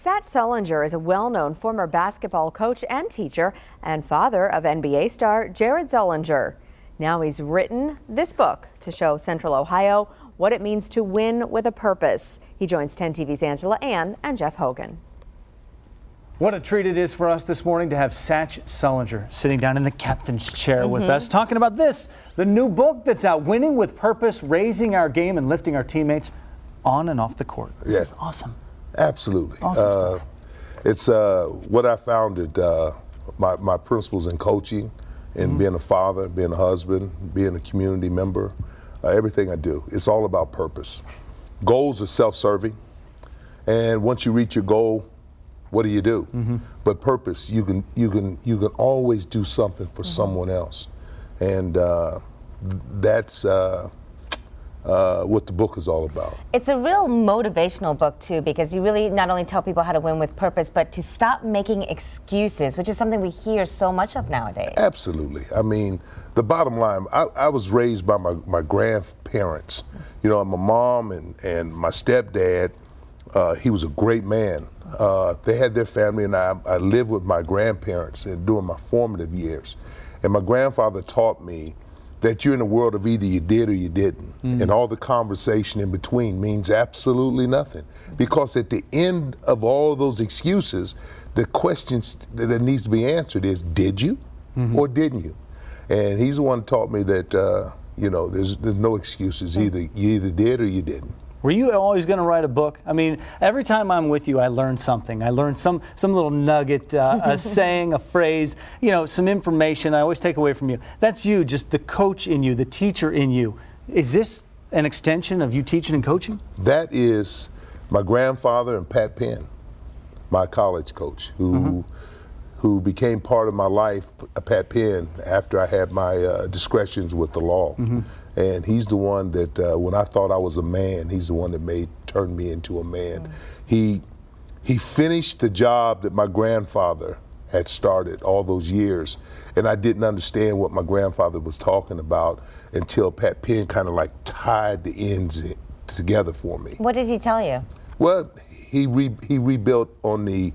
Satch Sullinger is a well-known former basketball coach and teacher and father of NBA star Jared Sullinger. Now he's written this book to show Central Ohio what it means to win with a purpose. He joins 10 TV's Angela Ann and Jeff Hogan. What a treat it is for us this morning to have Satch Sullinger sitting down in the captain's chair with us, talking about this, the new book that's out, Winning with Purpose, Raising Our Game and Lifting Our Teammates on and off the court. This is awesome. Absolutely. Awesome stuff. It's what I founded, my principles in coaching and being a father, being a husband, being a community member, everything I do. It's all about purpose. Goals are self-serving, and once you reach your goal, what do? But purpose, you can always do something for someone else, and that's what the book is all about. It's a real motivational book too, because you really not only tell people how to win with purpose, but to stop making excuses, which is something we hear so much of nowadays. Absolutely. I mean, the bottom line, I was raised by my grandparents. You know, my mom and my stepdad, he was a great man. They had their family, and I lived with my grandparents during my formative years. And my grandfather taught me that you're in a world of either you did or you didn't. And all the conversation in between means absolutely nothing. Because at the end of all those excuses, the questions that needs to be answered is, did you or didn't you? And he's the one who taught me that, you know, there's no excuses. You either did or you didn't. Were you always going to write a book? I mean, every time I'm with you, I learn something. I learn some little nugget, a saying, a phrase, you know, some information I always take away from you. That's you, just the coach in you, the teacher in you. Is this an extension of you teaching and coaching? That is my grandfather and Pat Penn, my college coach, who became part of my life, Pat Penn, after I had my discretions with the law. And he's the one that, when I thought I was a man, he's the one that turned me into a man. He finished the job that my grandfather had started all those years, and I didn't understand what my grandfather was talking about until Pat Penn kind of like tied the ends together for me. What did he tell you? Well, he built on the,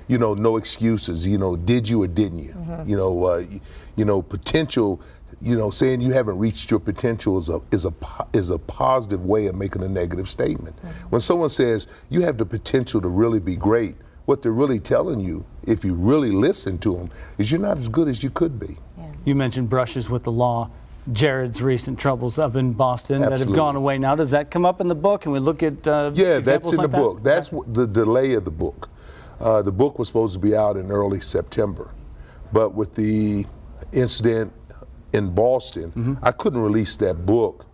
you know, no excuses. You know, did you or didn't you? You know, potential. You know, saying you haven't reached your potential is a positive way of making a negative statement. When someone says you have the potential to really be great, what they're really telling you, if you really listen to them, is you're not as good as you could be. You mentioned brushes with the law. Jared's recent troubles up in Boston that have gone away now. Does that come up in the book? Can we look at yeah, that's in like the book. That's the delay of the book. The book was supposed to be out in early September, but with the incident in Boston, I couldn't release that book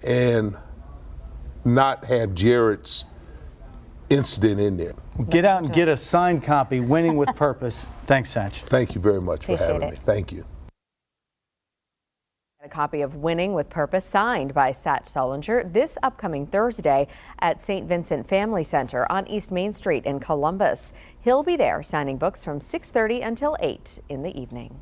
and not have Jared's incident in there. Get out and get a signed copy, Winning with Purpose. Thanks, Satch. Thank you very much for having me. Thank you. A copy of Winning with Purpose signed by Satch Sullinger this upcoming Thursday at St. Vincent Family Center on East Main Street in Columbus. He'll be there signing books from 6:30 until 8 in the evening.